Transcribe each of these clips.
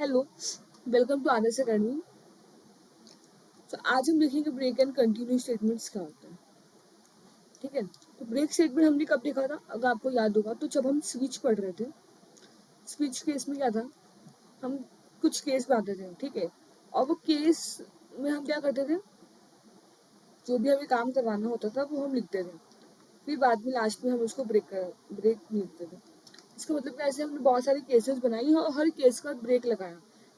Hello, welcome to Adarsh academy. तो आज हम देखेंगे ब्रेक एंड कंटिन्यू स्टेटमेंट्स क्या होते हैं। ठीक है, तो ब्रेक स्टेटमेंट हमने कब देखा था, अगर आपको याद होगा तो जब हम स्विच पढ़ रहे थे। स्विच केस में क्या था, हम कुछ केस बनाते थे, ठीक है, और वो केस में हम क्या करते थे, जो भी हमें काम करवाना होता था वो हम लिखते थे, फिर बाद में लास्ट में हम उसको ब्रेक लिखते थे। इसका मतलब कि ऐसे हमने बहुत सारी केसेस बनाई और हर केस का ब्रेक लगाया।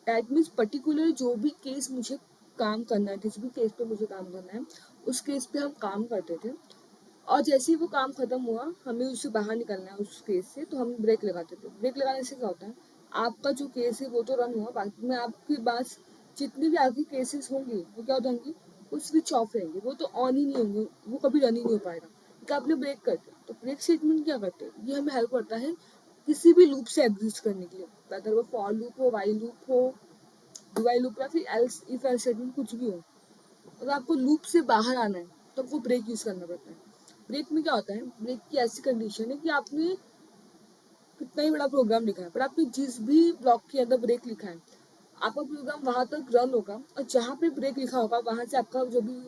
दैट मीन्स पर्टिकुलर जो भी केस मुझे काम करना है, जिस भी केस पे मुझे काम करना है, उस केस पे हम काम करते थे। और जैसे ही वो काम खत्म हुआ, हमें उससे बाहर निकलना है उस केस से, तो हम ब्रेक लगाते थे। ब्रेक लगाने से क्या होता है, आपका जो केस है वो तो रन हुआ, बाकी में आपके पास जितनी भी आपकी केसेस होंगी वो क्या हो जाएंगी, वो स्विच ऑफ रहेंगे, वो तो ऑन ही नहीं होंगे, वो कभी रन ही नहीं हो पाएगा क्योंकि आपने ब्रेक कर दिया। तो ब्रेक स्टेटमेंट क्या करते हैं, ये हमें हेल्प करता है किसी भी लूप से एग्जिस्ट करने के लिए, अगर वो फॉर लूप हो, वाइल लूप हो, डू वाइल लूप या फिर एल्स इफ एल्स स्टेटमेंट कुछ भी हो। अगर आपको लूप से बाहर आना है तो आपको ब्रेक यूज करना पड़ता है। ब्रेक में क्या होता है, ब्रेक की ऐसी कंडीशन है कि आपने कितना ही बड़ा प्रोग्राम लिखा है, पर आपने जिस भी ब्लॉक के अंदर ब्रेक लिखा है, आपका प्रोग्राम वहां तक रन होगा, और जहाँ पे ब्रेक लिखा होगा वहां से आपका जो भी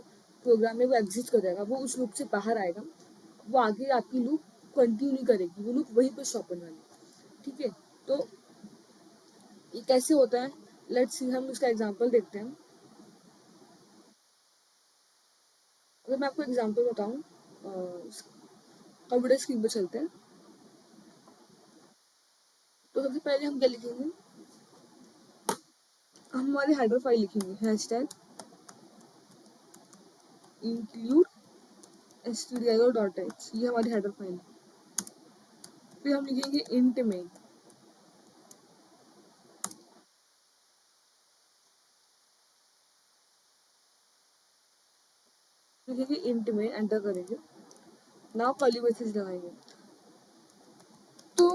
प्रोग्राम है वो एग्जिस्ट कर जाएगा, वो उस लूप से बाहर आएगा, वो आगे आपकी लूप कंटिन्यू नहीं करेगी, वो लूप वहीं पर स्टॉप होने वाली। ठीक है, तो ये कैसे होता है, लेट्स सी, हम इसका एग्जांपल देखते हैं। अगर मैं आपको एग्जांपल बताऊं, कंप्यूटर स्क्रीन पर चलते हैं। तो सबसे पहले हम क्या लिखेंगे, हम हमारी हेडर फाइल लिखेंगे, हैशटैग इंक्लूड stdio.h, ये हमारी हेडर फाइल है। फिर हम लिखेंगे इंट में, लिखेंगे इंट में, एंटर करेंगे, नाउ कर्ली ब्रेसेस लगाएंगे। तो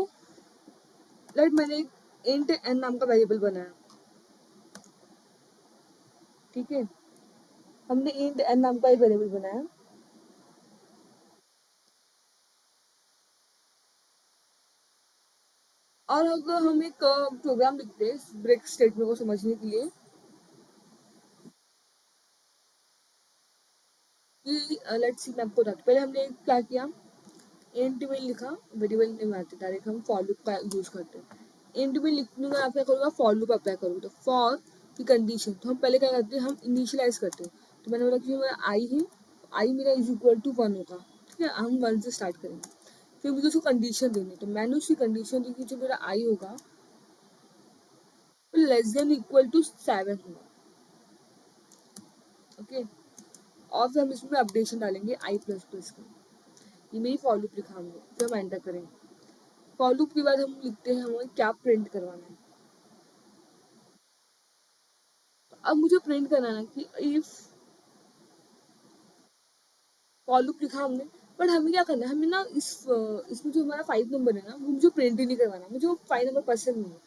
लेट मैंने एक इंट एन नाम का वेरिएबल बनाया, ठीक है, हमने इंट एन नाम का एक वेरिएबल बनाया। और अगर हम एक प्रोग्राम लिखते हैं ब्रेक स्टेटमेंट को समझने के लिए, कि लेट्स सी, मैं आपको बताती हूँ। पहले हमने क्या किया, इंट में लिखा, वेरिएबल नेम आते डायरेक्ट हम फॉर लूप का यूज करते हैं। इंट में लिखने में आप क्या करूँगा, फॉर लूप अप्लाई करूँगा, तो फॉर की कंडीशन, तो हम पहले क्या करते हैं, हम इनिशियलाइज करते हैं। तो मैंने बोला कि मेरा आई है, आई मेरा इज इक्वल टू 1 होगा, ठीक है, हम 1 से स्टार्ट करेंगे। फिर मुझे उसको कंडीशन देनी है, तो मैंने उसकी कंडीशन दी कि जो मेरा आई होगा वो लेस देन इक्वल टू 7 होगा। ओके, और फिर हम इसमें अपडेशन डालेंगे आई प्लस प्लस का। ये मेरी फॉर लूप लिखा हमने, फिर हम एंटर करेंगे। फॉर लूप के बाद हम लिखते हैं हमें क्या प्रिंट करवाना है। तो अब मुझे प्रिंट करना है कि इफ, फॉर लूप लिखा हमने, बट हमें क्या करना है, हमें ना इसमें जो हमारा 5 नंबर है ना, वो मुझे प्रिंट ही नहीं करवाना, मुझे वो 5 नंबर पसंद नहीं है।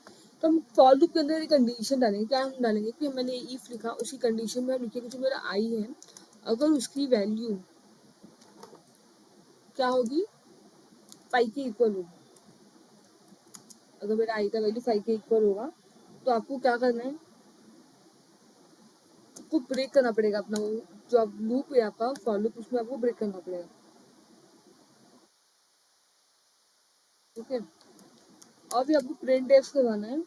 तो हम फॉर लूप के अंदर एक कंडीशन डालेंगे, क्या हम डालेंगे कि मैंने इफ लिखा, उसकी कंडीशन में हम लिखेंगे जो मेरा आई है, अगर उसकी वैल्यू क्या होगी, 5 के इक्वल होगी। अगर मेरा आई का वैल्यू 5 के इक्वल होगा, तो आपको क्या करना है, आपको ब्रेक करना पड़ेगा अपना वो जो आप लूप है आपका फॉर लूप, उसमें आपको ब्रेक करना पड़ेगा। ठीक है, और फिर आपको प्रिंट एफ करवाना है,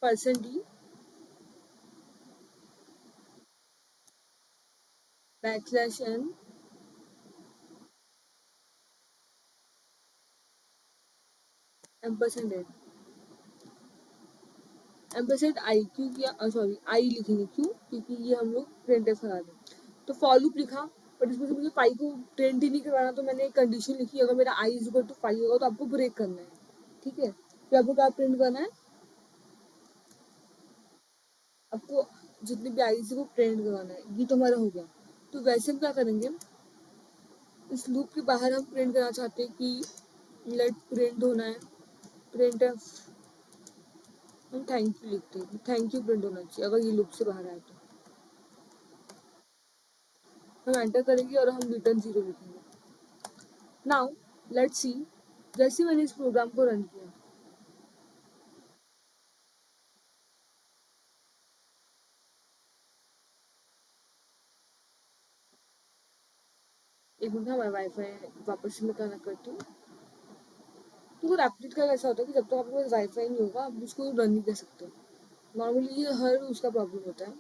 percent d backslash n ampersand n, ampersand I, क्यों किया, सॉरी आई लिखेंगे, क्यों, क्योंकि ये हम लोग प्रिंट एफ करा दें। तो फॉर लूप लिखा, बट इसमें से मुझे पाई को प्रिंट ही नहीं करवाना, तो मैंने एक कंडीशन लिखी, अगर मेरा आई इज इक्वल टू 5 होगा तो आपको ब्रेक करना है। ठीक है, फिर आपको क्या प्रिंट करना है, आपको जितनी भी आई थी वो प्रिंट करवाना है। ये तो हमारा हो गया। तो वैसे हम क्या करेंगे, इस लूप के बाहर हम प्रिंट करना चाहते हैं कि लेट प्रिंट होना है, प्रिंट हम थैंक यू लिखते हैं, थैंक यू प्रिंट होना चाहिए अगर ये लूप से बाहर आए तो। हम एंटर करेंगे और हम रिटर्न 0 लिखेंगे। नाउ लेट्स सी, जैसे मैंने इस प्रोग्राम को रन किया, एक मिनट हमारा वाईफाई वापस से मैं कनेक्ट करती हूँ। तो रैपिड का ऐसा होता है कि जब तक आपके पास वाईफाई नहीं होगा आप उसको रन नहीं कर सकते। नॉर्मली ये हर उसका प्रॉब्लम होता है।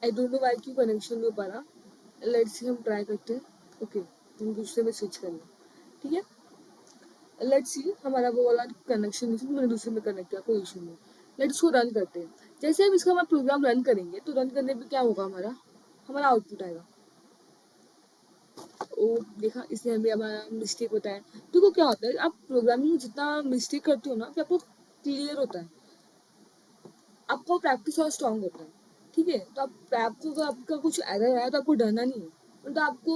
आई डोंट नो वाई क्यों कनेक्शन नहीं हो पा रहा। लेट्स सी, हम ट्राई करते हैं। ओके, हम दूसरे में स्विच कर लें। ठीक है, लेट्स सी, हमारा वो वाला कनेक्शन नहीं था, मैंने दूसरे में कनेक्ट किया, कोई इशू नहीं। लेट्स को रन करते हैं। जैसे हम इसका हमारा प्रोग्राम रन करेंगे तो रन करने पे क्या होगा, हमारा हमारा आउटपुट आएगा। ओ देखा, इसने हमें हमारा मिस्टेक बताया। देखो क्या होता है, आप प्रोग्रामिंग में जितना मिस्टेक करते हो ना, फिर आपको क्लियर होता है, आपका प्रैक्टिस और स्ट्रांग होता है। ठीक है, तो आपको अगर आपका कुछ एरर आया तो आपको डरना नहीं है, तो आपको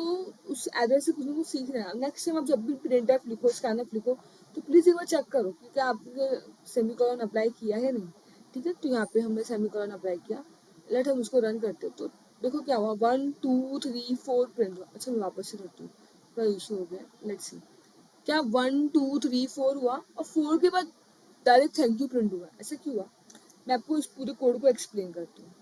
उस एरर से कुछ ना कुछ सीखना है। नेक्स्ट टाइम आप जब भी प्रिंट एफ लिखो, स्कैनएफ लिखो, तो प्लीज एक बार चेक करो कि क्या आपने सेमीकोलन अप्लाई किया है नहीं। ठीक है, तो यहाँ पे हमने सेमीकोलन अप्लाई किया। लेट हम उसको रन करते हैं। तो देखो क्या हुआ, 1 2 3 4 प्रिंट हुआ। अच्छा, मैं वापस से करती हूँ, थोड़ा इशू हो गया। लेट्स सी, क्या 1 2 3 4 हुआ और 4 के बाद डायरेक्ट थैंक यू प्रिंट हुआ, ऐसा क्यों हुआ? मैं आपको इस पूरे कोड को एक्सप्लेन करती हूँ।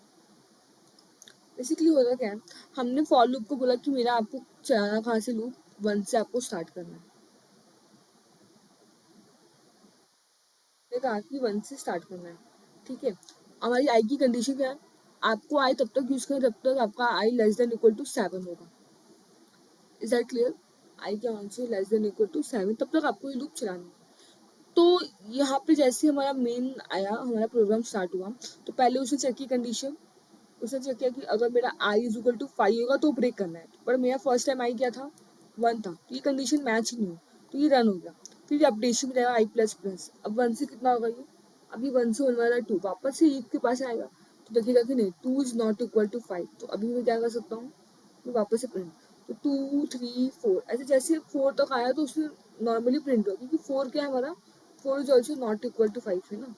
बेसिकली होता क्या है, हमने फॉर लूप को बोला कि मेरा आपको चलाना कहाँ से, लूप 1 से आपको स्टार्ट करना है। मैंने कहा कि 1 से स्टार्ट करना है। ठीक है, हमारी आई की कंडीशन क्या है, आपको आई तब तक यूज करें जब तक आपका आई लेस देन इक्वल टू 7 होगा। Is that clear? आई के मान से लेस देन इक्वल टू 7, तब तक आपको ये लूप चलाना है। तो यहाँ पे जैसे हमारा मेन आया, हमारा प्रोग्राम स्टार्ट हुआ, तो पहले उसने चेक की कंडीशन। उसने चेक किया कि अगर मेरा आई इज इक्वल टू 5 होगा तो ब्रेक करना है, पर मेरा फर्स्ट टाइम आई क्या था, 1 था, तो ये कंडीशन मैच ही नहीं हुई, तो ये रन हो गया। फिर अपडेशन में जाएगा आई प्लस प्लस, अब 1 से कितना होगा ये, अभी 1 से होने वाला 2, वापस से एक के पास आएगा, तो देखिएगा कि नहीं 2 इज नॉट इक्वल टू 5, तो अभी मैं क्या कर सकता हूँ, मैं वापस से प्रिंट, तो 2 3 4 ऐसे जैसे 4 तक आया तो उसमें नॉर्मली प्रिंट होगा, क्योंकि 4 क्या है हमारा, 4 is also not equal to 5 है ना।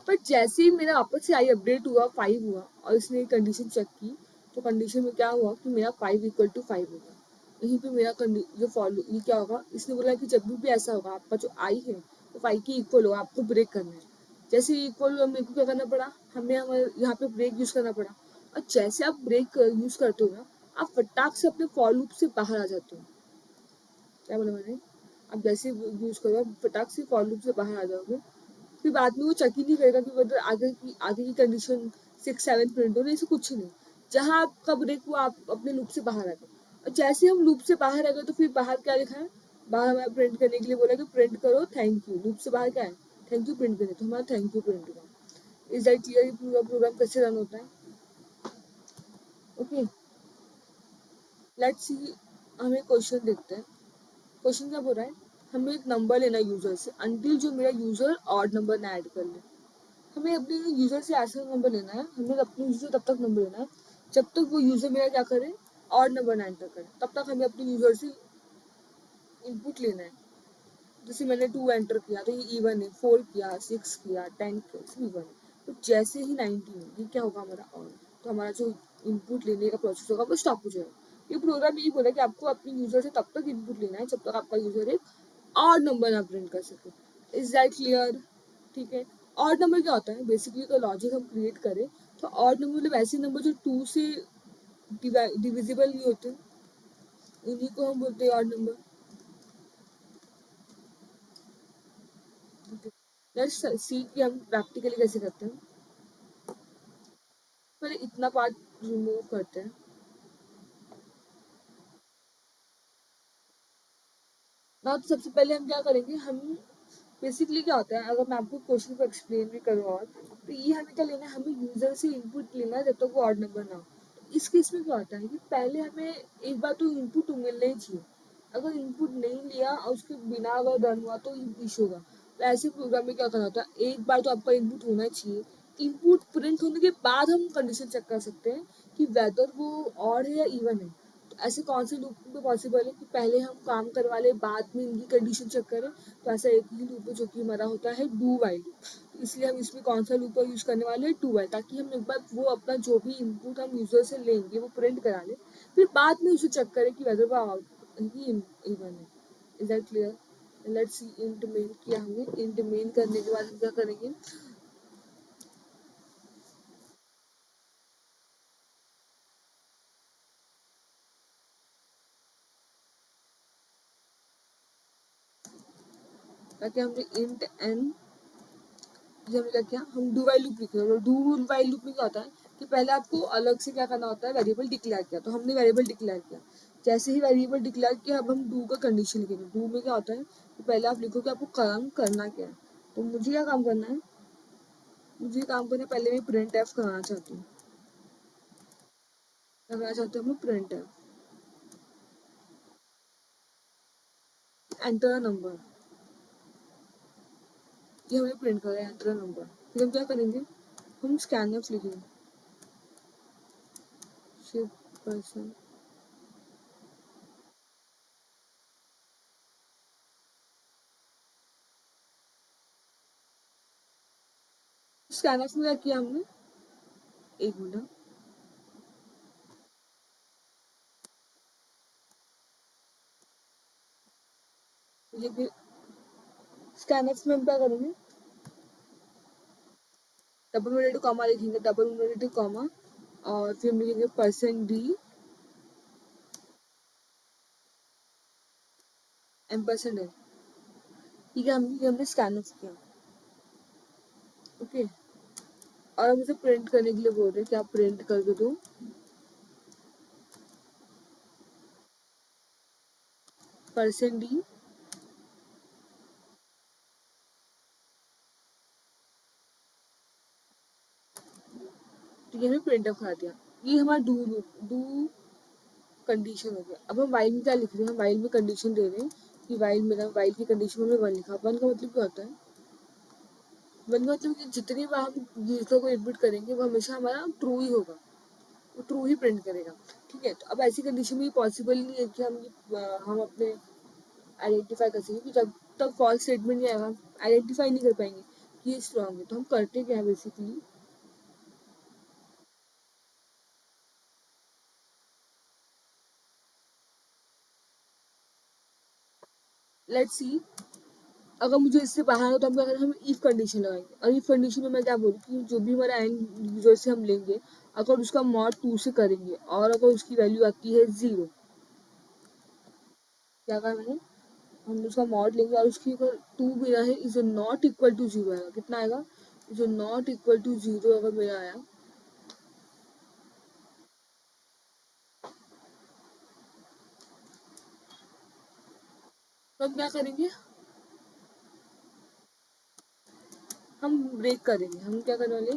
बट जैसे ही मेरा वापस से आई अपडेट हुआ, 5 हुआ, और इसने कंडीशन चेक की, तो कंडीशन में क्या हुआ कि मेरा 5 इक्वल टू 5 होगा। यहीं पे मेरा जो फॉलो ये क्या होगा, इसने बोला कि जब भी ऐसा होगा आपका जो आई है वो 5 के इक्वल होगा, आपको ब्रेक करना है। जैसे इक्वल हुआ, मेरे को क्या करना पड़ा, हमें हमारे यहाँ पे ब्रेक यूज करना पड़ा। और जैसे आप ब्रेक यूज करते हो ना, आप फटाक से अपने फॉर लूप से बाहर आ जाते हो। क्या बोला मैंने, आप जैसे यूज करो आप फटाक से फॉर लूप से बाहर आ जाओगे। फिर बाद में वो चेक ही नहीं करेगा कि मतलब आगे की कंडीशन 6 7 प्रिंट हो रही, ऐसे कुछ ही नहीं। जहाँ आपका ब्रेक हुआ आप अपने लूप से बाहर आ गए, और जैसे हम लूप से बाहर आ गए तो फिर बाहर क्या लिखा है, बाहर हमारा प्रिंट करने के लिए बोला कि प्रिंट करो थैंक यू। लूप से बाहर क्या है, थैंक यू प्रिंट करने, तो हमारा थैंक यू प्रिंट हुआ। Is that clear? पूरा प्रोग्राम कैसे रन होता है? ओके, लेट्स सी, हम एक क्वेश्चन देखते हैं। क्वेश्चन क्या बोल रहा है, हमें एक नंबर लेना यूजर से अंटिल जो मेरा यूजर ऑड नंबर ना ऐड कर ले। हमें अपने यूजर से ऐसा नंबर लेना है, हमें अपने यूजर तब तक नंबर लेना है जब तक वो यूजर मेरा क्या करे, और नंबर ना एंटर करे, तब तक हमें अपने यूजर से इनपुट लेना है। जैसे मैंने 2 एंटर किया तो ये इवन है, 4 किया, 6 किया, 10 किया, इसमें इवन है। तो जैसे ही 19 है, ये क्या होगा हमारा और, तो हमारा जो इनपुट लेने का प्रोसेस होगा वो स्टॉप हो जाएगा। ये प्रोग्राम यही बोला कि आपको अपने यूजर से तब तक इनपुट लेना है जब तक आपका यूजर एक और नंबर ना प्रिंट कर सके। Is that clear? ठीक है, ऑड नंबर क्या होता है, बेसिकली अगर लॉजिक हम क्रिएट करें तो ऑड नंबर मतलब ऐसे नंबर जो 2 से डिविजिबल नहीं होते, उन्हीं को हम बोलते हैं ऑड नंबर। लेट्स सी कि हम प्रैक्टिकली कैसे करते हैं। पहले इतना पार्ट रिमूव करते हैं ना, तो सबसे पहले हम क्या करेंगे, हम बेसिकली क्या होता है, अगर मैं आपको क्वेश्चन को एक्सप्लेन भी करूँ और, तो ये हमें क्या लेना है, हमें यूजर से इनपुट लेना है जब तक वो ऑड नंबर ना हो। तो इस केस में क्या होता है कि पहले हमें एक बार तो इनपुट मिलना ही चाहिए। अगर इनपुट नहीं लिया और उसके बिना अगर रन हुआ तो इशू होगा। तो ऐसे प्रोग्राम में क्या करना होता है, एक बार तो आपका इनपुट होना चाहिए। इनपुट प्रिंट होने के बाद हम कंडीशन चेक कर सकते हैं कि वेदर वो ऑड है या इवन है। ऐसे कौन से लूप में पॉसिबल है कि पहले हम काम करवा ले बाद में इनकी कंडीशन चेक करें? तो ऐसा एक ही लूप है जो कि हमारा होता है डू वाइल लूप। तो इसलिए हम इसमें कौन सा लूप यूज करने वाले हैं? डू वाइल, ताकि हम एक बार वो अपना जो भी इनपुट हम यूजर से लेंगे वो प्रिंट करा ले, फिर बाद में उसे चेक करें कि वेदर वो इवन है। Is that clear? Let's see int main किया हमने। इंट मेन करने के बाद हम क्या करेंगे? ताकि हमने इंट एन, ये हमने क्या किया? हम डू वाइल लूप लिख रहे हैं। डू वाइल लूप में क्या होता है कि पहले आपको अलग से क्या करना होता है? वेरिएबल डिक्लेयर किया। तो हमने वेरिएबल डिक्लेयर किया। जैसे ही वेरिएबल डिक्लेयर किया, अब हम डू का कंडीशन लिखेंगे। डू में क्या होता है कि पहले आप लिखो कि आपको काम करना क्या है। तो मुझे क्या काम करना है? मुझे काम करना है, पहले मैं प्रिंट एफ कराना चाहती हूँ। क्या करना चाहती हूँ? मैं प्रिंट एफ एंटर नंबर, ये हमने प्रिंट करा है एंटर नंबर। फिर हम क्या करेंगे? हम स्कैनफ लिखेंगे। शिफ्ट पर्सन स्कैनफ में क्या किया हमने? एक मिनट, ये स्कैनफ में हम क्या करेंगे? डबल इनवर्टेड कॉमा लिखेंगे, डबल इनवर्टेड कॉमा, और फिर हम लिखेंगे परसेंट डी एम्परसेंड है। ठीक है, हमने स्कैन ऑफ किया। ओके, और हम इसे प्रिंट करने के लिए बोल रहे हैं कि आप प्रिंट करके दो परसेंट डी। ठीक है, हमने प्रिंट ऑफ करा दिया। ये हमारा डू कंडीशन हो गया। अब हम वाइल में क्या लिख रहे हैं? हम वाइल में कंडीशन दे रहे हैं कि वाइल मेरा, वाइल की कंडीशन में वन लिखा। वन का मतलब क्या होता है? वन का मतलब कि जितनी बार हम यूजर को इनपुट करेंगे वो हमेशा हमारा ट्रू ही होगा, वो ट्रू ही प्रिंट करेगा। ठीक है, तो अब ऐसी कंडीशन में ये पॉसिबल नहीं है कि हम अपने आइडेंटिफाई कर सकें कि जब तक फॉल्स स्टेटमेंट नहीं आएगा हम आइडेंटिफाई नहीं कर पाएंगे कि ये स्ट्रॉन्ग है। तो हम करते क्या है बेसिकली? लेट्स सी, अगर मुझे इससे बाहर हो तो हम अगर हम इफ कंडीशन लगाएंगे, और इफ कंडीशन में मैं क्या बोलूँ कि जो भी हमारा एंड यूजर से हम लेंगे, अगर उसका मॉड 2 से करेंगे और अगर उसकी वैल्यू आती है 0, क्या कहा मैंने? हम उसका मॉड लेंगे और उसकी अगर 2 मेरा है इज नॉट इक्वल टू 0 आएगा। कितना आएगा? इज नॉट इक्वल टू 0 अगर मेरा आया, तो हम क्या करेंगे? हम ब्रेक करेंगे। हम क्या करने वाले?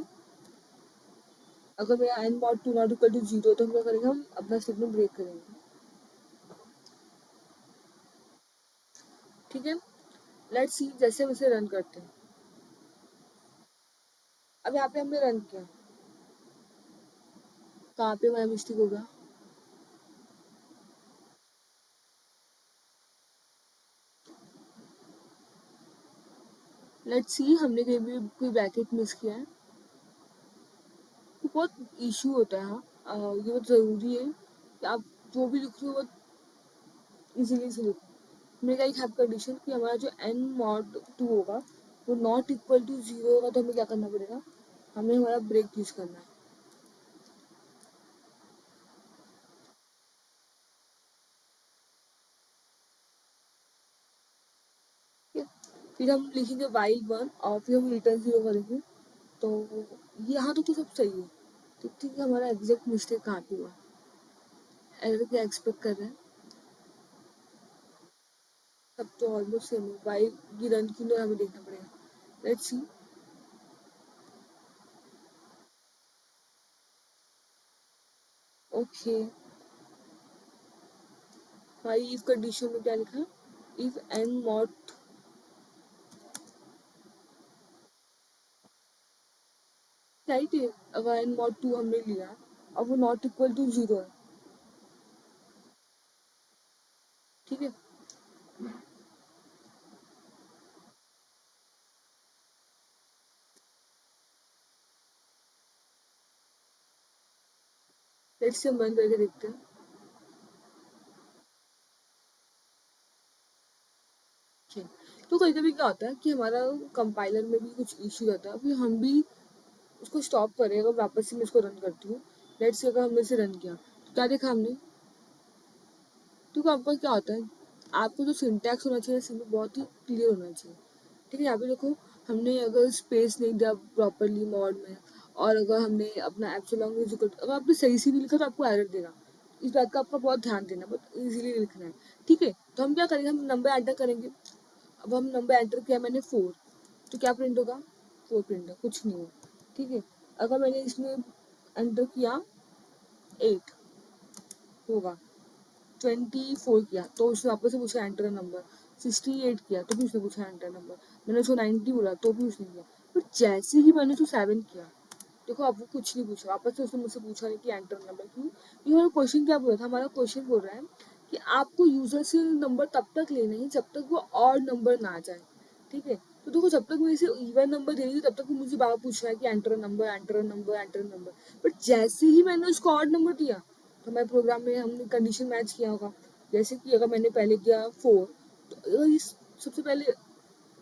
अगर मेरा n mod 2 not equal to 0, तो हम क्या करेंगे? हम अपना स्टेटमेंट ब्रेक करेंगे। ठीक है, लेट्स सी, जैसे हम इसे रन करते हैं। अब यहाँ पे हमने रन किया, कहाँ पे हमारा मिस्टेक होगा? लेट्स सी, हमने कहीं भी कोई ब्रैकेट मिस किया है। तो बहुत इशू होता है। हाँ, ये बहुत ज़रूरी है कि आप जो भी लिख रहे हो बहुत इजीली से लिखो। हमने क्या लिखा कंडीशन कि हमारा जो एन मॉड 2 होगा वो नॉट इक्वल टू 0 होगा। तो हमें क्या करना पड़ेगा? हमें हमारा ब्रेक यूज करना है। ठीक है, फिर हम लिखेंगे वाइल वन और फिर हम रिटर्न 0 करेंगे। तो यहाँ तो सब सही है। तो ठीक है, हमारा एग्जैक्ट मिस्टेक कहाँ पे हुआ? एरर क्या एक्सपेक्ट कर रहे हैं? सब तो ऑलमोस्ट सेम है। वाइल की रन की लिए हमें देखना पड़ेगा। Let's see. ओके, हमारी इफ कंडीशन में क्या लिखा? इफ एन मॉड, राइट है। अगर एन मॉड 2 हमने लिया और वो नॉट इक्वल टू 0 है, ठीक है। लेट्स से हम बंद करके देखते हैं। ठीक। तो कभी कभी क्या होता है कि हमारा कंपाइलर में भी कुछ इश्यू रहता है, फिर हम भी उसको स्टॉप करें। अगर वापस से मैं इसको रन करती हूँ, लेट्स से अगर हमने इसे रन किया तो क्या देखा हमने, तो आपका क्या होता है, आपको जो सिंटैक्स होना चाहिए इसमें बहुत ही क्लियर होना चाहिए। ठीक है, यहाँ पे देखो हमने अगर स्पेस नहीं दिया प्रॉपरली मॉड में, और अगर हमने अपना एप्सिलॉन अगर आपने सही से नहीं लिखा तो आपको एरर देगा। इस बात का आपका बहुत ध्यान देना, बहुत इजीली लिखना है। ठीक है, तो हम क्या करेंगे, हम नंबर एंटर करेंगे। अब हम नंबर एंटर किया मैंने 4, तो क्या प्रिंट होगा, 4 प्रिंट है, कुछ नहीं होगा। ठीक है, अगर मैंने इसमें एंटर किया 8 होगा, 24 किया तो उसने वापस से पूछा एंटर नंबर, 68 किया तो भी उसने पूछा एंटर नंबर, मैंने उसको 90 बोला तो भी उसने किया। पर जैसे ही मैंने उसको 7 किया, देखो अब वो कुछ नहीं पूछा, वापस से उसने मुझसे पूछा नहीं कि एंटर नंबर क्यों। ये हमारा क्वेश्चन क्या बोल रहा था, हमारा क्वेश्चन बोल रहा है कि आपको यूजर से नंबर तब तक लेना है जब तक वो ऑड नंबर ना आ जाए। ठीक है, तो देखो जब तक मैं इसे इवन नंबर दे रही हूँ तब तक वो मुझे बार पूछ रहा है कि enter number, enter number, enter number. But जैसे ही मैंने उसको ऑड नंबर दिया, तो हमारे प्रोग्राम में हमने कंडीशन मैच किया होगा। जैसे कि अगर मैंने पहले किया 4, तो सबसे पहले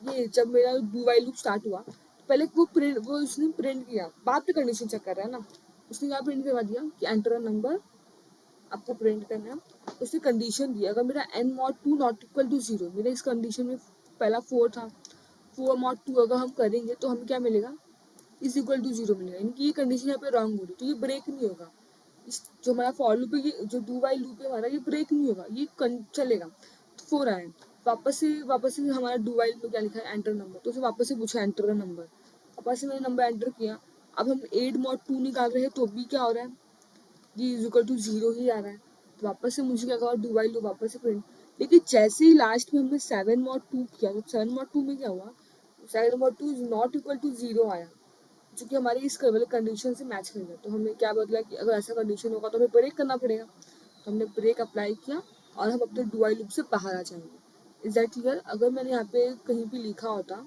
ये जब मेरा डू वाइल लूप स्टार्ट हुआ, तो पहले वो उसने प्रिंट किया, बाद में कंडीशन चेक कर रहा है ना। उसने क्या प्रिंट करवा दिया कि एंटर नंबर आपको प्रिंट करना है। उसने कंडीशन दी, अगर मेरा n mod 2 not equal to 0, मेरे इस कंडीशन में पहला 4 था, 4 mod 2 अगर हम करेंगे तो हमें क्या मिलेगा, इज इक्वल टू 0 मिलेगा। यानी कि ये कंडीशन यहाँ पे रॉन्ग हो रही, तो ये ब्रेक नहीं होगा। इस जो हमारा फॉर लूप है, ये जो डू वाइल लूप है हमारा, ये ब्रेक नहीं होगा, ये चलेगा। तो 4 आया, वापस से हमारा डू वाइल में क्या लिखा है, एंटर नंबर, तो उसे वापस से पूछा एंटर नंबर, वापस से मैंने नंबर एंटर किया। अब हम 8 mod 2 निकाल रहे हैं तो भी क्या हो रहा है, ये इज इक्वल टू 0 ही आ रहा है। तो वापस से मुझे क्या कहा, डू वाइल लूप वापस से प्रिंट। लेकिन जैसे ही लास्ट में हमने 7 mod 2 किया, तो 7 mod 2 में क्या हुआ, 7 mod 2 is not equal to 0 आया, जो कि हमारी इस वाले कंडीशन से मैच कर गया। तो हमने क्या बदला कि अगर ऐसा कंडीशन होगा तो हमें ब्रेक करना पड़ेगा। तो हमने ब्रेक अप्लाई किया और हम अपने डू वाइल लूप से बाहर आ जाएंगे। Is that clear? अगर मैंने यहाँ पे कहीं भी लिखा होता,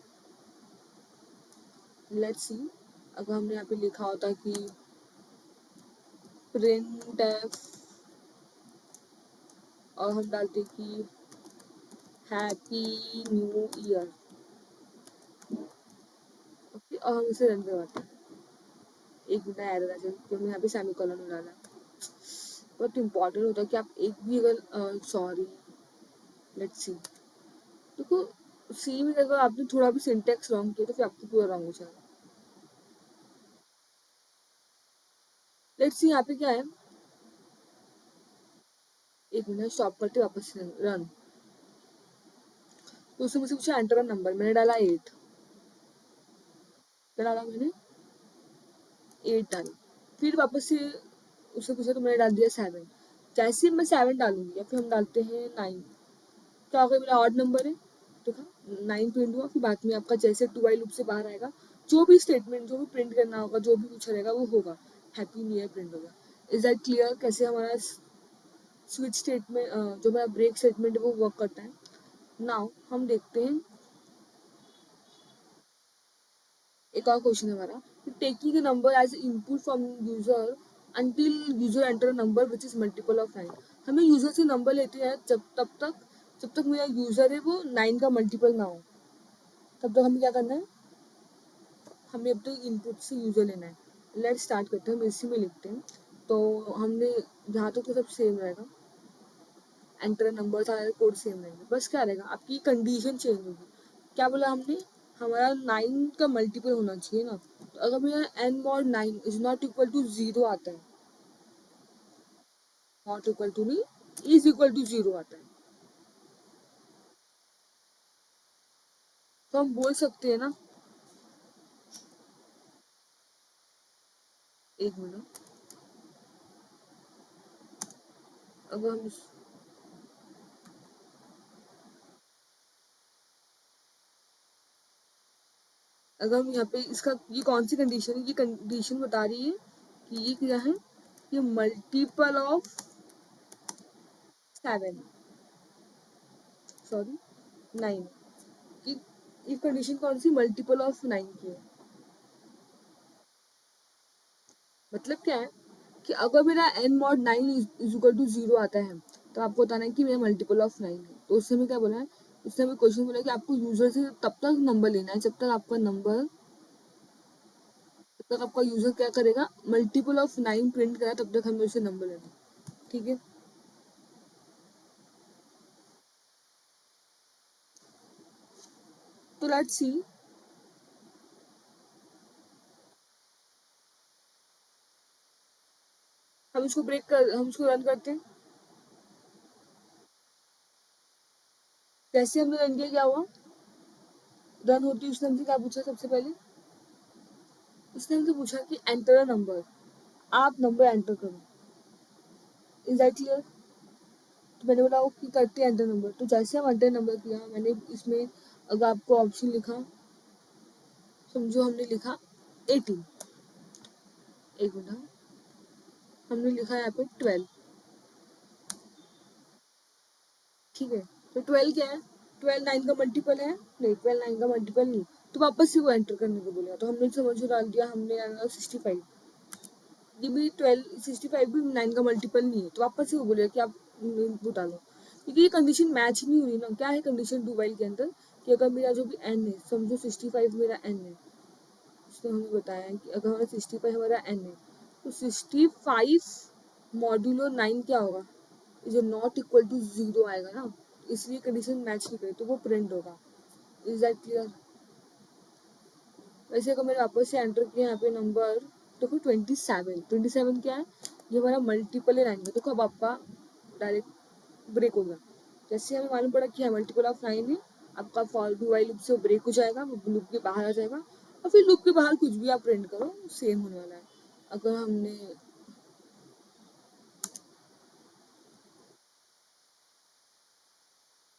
लेट्स सी, अगर हमने यहाँ पे लिखा होता कि प्रिंट एफ, और हम डालते कि हैप्पी न्यू ईयर, ओके, और हम इसे रन करवाते हैं। एक मिनट एरर आ जाए क्योंकि हमने यहाँ पे सेमीकोलन डाला। बहुत इंपॉर्टेंट होता है कि आप एक भी अगर सॉरी, लेट्स सी, देखो सी में अगर आपने थोड़ा भी सिंटेक्स रॉन्ग किया तो फिर आपको पूरा रॉन्ग हो जाएगा। लेट्स सी यहाँ पे क्या है, एक मिनट स्टॉप करते वापस रन। तो उसने मुझसे पूछा एंटर नंबर, मैंने डाला 8, क्या डाला मैंने, 8 डाला। फिर वापस से उसने पूछा तो मैंने डाल दिया 7। जैसे मैं 7 डालूंगी या फिर हम डालते हैं 9, क्या होगा, मेरा ऑड नंबर है, देखा 9 प्रिंट हुआ। फिर बाद में आपका जैसे टू वाइल लूप से बाहर आएगा, जो भी स्टेटमेंट, जो भी प्रिंट करना होगा, जो भी पूछा रहेगा वो होगा, हैप्पी न्यू ईयर प्रिंट होगा। इज दैट क्लियर कैसे हमारा स्विच स्टेटमेंट, जो हमारा ब्रेक स्टेटमेंट है वो वर्क करता है। नाउ हम देखते हैं एक और क्वेश्चन है हमारा, taking a number as input from user until user enter number which is multiple of 9। हमें यूजर से नंबर लेते हैं जब तक मेरा यूजर है वो 9 का मल्टीपल ना हो, तब तक हमें क्या करना है, हमें अब तक इनपुट से यूजर लेना है। लेट स्टार्ट करते हैं, हम इसी में लिखते हैं। तो हमने यहाँ तक तो सब सेम रहेगा, एंटर नंबर सारे कोड सेम रहेंगे, बस क्या रहेगा, आपकी कंडीशन चेंज होगी। क्या बोला हमने, हमारा 9 का मल्टीपल होना चाहिए ना। तो अगर मेरा n mod 9 is not equal to 0 आता है, नॉट इक्वल टू नहीं, इज इक्वल टू 0 आता है, तो हम बोल सकते हैं ना, एक मिनट, अगर हम अगर हम यहाँ पे इसका, ये कौन सी कंडीशन है, ये कंडीशन बता रही है कि ये क्या है, ये मल्टीपल ऑफ 7, सॉरी 9 कि इफ कंडीशन कौन सी मल्टीपल ऑफ 9 की है। मतलब क्या है कि अगर मेरा n mod 9 is equal to 0 आता है तो आपको बताना है कि मेरा मल्टीपल ऑफ 9 है। तो उससे हमें क्या बोला है, उससे हमें क्वेश्चन बोला है कि आपको यूजर से तब तक नंबर लेना है जब तक आपका यूजर क्या करेगा, मल्टीपल ऑफ 9 प्रिंट करा, तब तक हमें उसे नंबर लेना है। ठीक है, तो लेट्स सी। हम इसको रन करते हैं। जैसे हमने रन किया क्या हुआ, रन होती उसने हमसे क्या पूछा, सबसे पहले उसने हमसे पूछा कि एंटर अ नंबर, आप नंबर एंटर करो। Is that clear? तो मैंने बोला ओके करते हैं एंटर नंबर। तो जैसे हम एंटर नंबर किया, मैंने इसमें अगर आपको ऑप्शन लिखा, समझो हमने लिखा 18, एक मिनट हाँ, हमने लिखा यहाँ पे 12। ठीक है, तो 12 क्या है, 12 9 का मल्टीपल है, नहीं 12 9 का मल्टीपल नहीं, तो वापस से वो एंटर करने को बोलेगा। तो हमने समझ डाल दिया, हमने डाला 65। ये भी 12 65 भी 9 का मल्टीपल नहीं है, तो वापस से वो बोलेगा कि आप इनपुट डालो। क्योंकि ये कंडीशन मैच नहीं हो रही ना। क्या है कंडीशन डू वाइल के अंदर, कि अगर मेरा जो भी एन है, समझो 65 मेरा एन है, उसने हमें बताया है कि अगर हमारा 65 हमारा एन है, तो 65 मॉड्यूलो 9 क्या होगा, इज नॉट इक्वल टू 0 आएगा ना, इसलिए कंडीशन मैच नहीं करे तो वो प्रिंट होगा। Is that clear? वैसे अगर मैंने वापस से एंटर किया यहाँ पे नंबर, देखो 27 क्या है, ये हमारा मल्टीपल है 9 का। देखो अब आपका डायरेक्ट ब्रेक हो गया। जैसे हमें मालूम पड़ा कि मल्टीपल ऑफ 9 है, आपका फॉर डू वाइल लूप से ब्रेक हो जाएगा, वो लूप के बाहर आ जाएगा, और फिर लूप के बाहर कुछ भी आप प्रिंट करो सेम होने वाला है। अगर हमने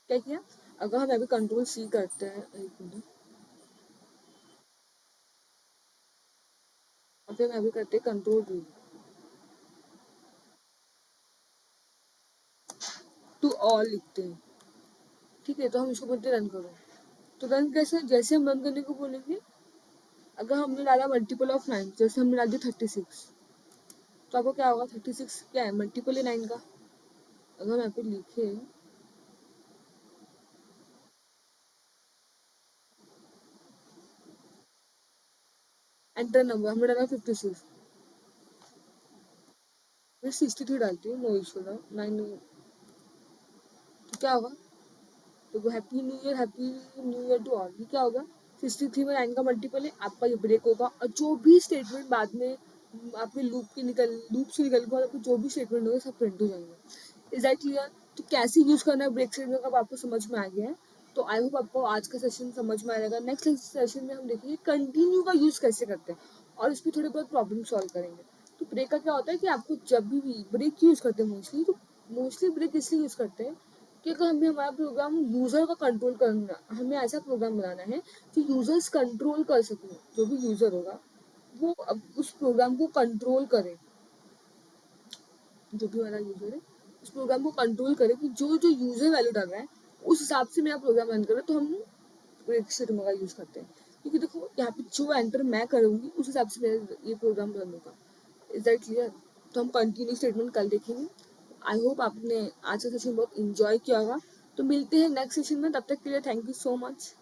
क्या किया, अगर हम अभी कंट्रोल सी करते हैं, एक मिनट, और फिर हम अभी करते हैं कंट्रोल वी, टू ऑल लिखते हैं। ठीक है, तो हम इसको बोलते हैं रन करो। तो रन कैसे, जैसे हम रन करने को बोलेंगे, अगर हमने डाला मल्टीपल ऑफ 9, जैसे हमने डाल दिया 36, तो आपको क्या होगा, 36 क्या है, मल्टीपल है 9 का। अगर हम यहाँ पे लिखे एंटर नंबर, हमने डाला 56, मैं 63 डालती हूँ, नो इशू ना 9, तो क्या होगा, तो happy new year to all, ये क्या होगा, 63 में 9 का मल्टीपल है, आपका ये ब्रेक होगा, और जो भी स्टेटमेंट बाद में आपके लूप से निकल के, और आपके जो भी स्टेटमेंट होंगे सब प्रिंट हो जाएंगे। Is that clear? तो कैसे यूज करना है ब्रेक स्टेटमेंट का आपको समझ में आ गया है। तो आई होप आपको आज का सेशन समझ में आएगा। नेक्स्ट सेशन में हम देखेंगे कंटिन्यू का यूज कैसे करते हैं, और इस पर थोड़े बहुत प्रॉब्लम सॉल्व करेंगे। तो ब्रेक का क्या होता है कि आपको जब भी ब्रेक यूज करते हैं मोस्टली, तो मोस्टली ब्रेक इसलिए यूज करते हैं कि अगर हमें हमारा प्रोग्राम यूजर का कंट्रोल करना, हमें ऐसा प्रोग्राम बनाना है कि यूजर्स कंट्रोल कर सकें, जो भी यूजर होगा वो अब उस प्रोग्राम को कंट्रोल करे, जो भी हमारा यूजर है उस प्रोग्राम को कंट्रोल करे कि जो जो यूजर वैल्यू डाल रहा है उस हिसाब से मेरा प्रोग्राम रन करे। तो हम ब्रेक स्टेटमेंट का यूज करते हैं, क्योंकि देखो यहाँ पे जो एंटर मैं करूंगी उस हिसाब से मेरा ये प्रोग्राम रन होगा। Is that clear? तो हम कंटिन्यू स्टेटमेंट कल देखेंगे। आई होप आपने आज का सेशन बहुत इंजॉय किया होगा। तो मिलते हैं नेक्स्ट सेशन में, तब तक के लिए थैंक यू सो मच।